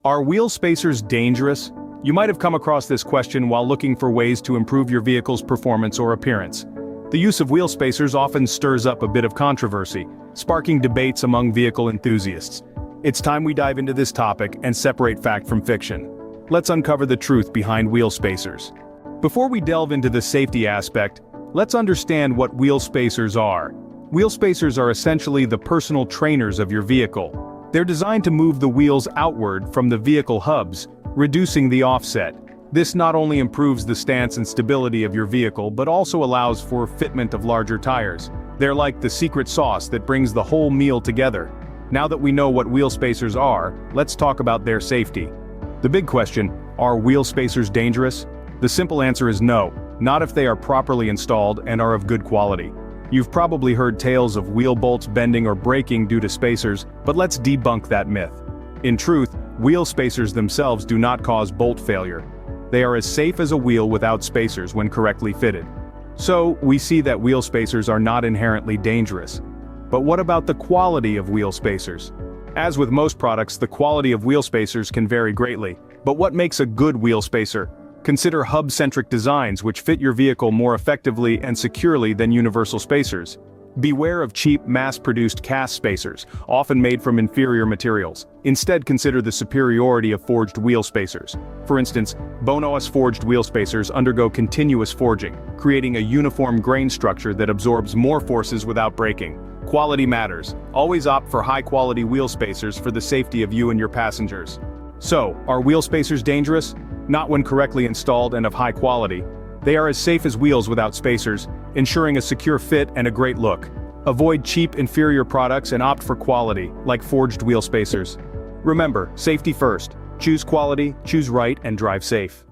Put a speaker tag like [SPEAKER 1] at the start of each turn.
[SPEAKER 1] Are wheel spacers dangerous? You might have come across this question while looking for ways to improve your vehicle's performance or appearance. The use of wheel spacers often stirs up a bit of controversy, sparking debates among vehicle enthusiasts. It's time we dive into this topic and separate fact from fiction. Let's uncover the truth behind wheel spacers. Before we delve into the safety aspect, let's understand what wheel spacers are. Wheel spacers are essentially the personal trainers of your vehicle. They're designed to move the wheels outward from the vehicle hubs, reducing the offset. This not only improves the stance and stability of your vehicle but also allows for fitment of larger tires. They're like the secret sauce that brings the whole meal together. Now that we know what wheel spacers are, let's talk about their safety. The big question, are wheel spacers dangerous? The simple answer is no, not if they are properly installed and are of good quality. You've probably heard tales of wheel bolts bending or breaking due to spacers, but let's debunk that myth. In truth, wheel spacers themselves do not cause bolt failure. They are as safe as a wheel without spacers when correctly fitted. So, we see that wheel spacers are not inherently dangerous. But what about the quality of wheel spacers? As with most products, the quality of wheel spacers can vary greatly. But what makes a good wheel spacer? Consider hub-centric designs which fit your vehicle more effectively and securely than universal spacers. Beware of cheap, mass-produced cast spacers, often made from inferior materials. Instead, consider the superiority of forged wheel spacers. For instance, Bono's forged wheel spacers undergo continuous forging, creating a uniform grain structure that absorbs more forces without breaking. Quality matters. Always opt for high-quality wheel spacers for the safety of you and your passengers. So, are wheel spacers dangerous? Not when correctly installed and of high quality. They are as safe as wheels without spacers, ensuring a secure fit and a great look. Avoid cheap, inferior products and opt for quality, like forged wheel spacers. Remember, safety first. Choose quality, choose right, and drive safe.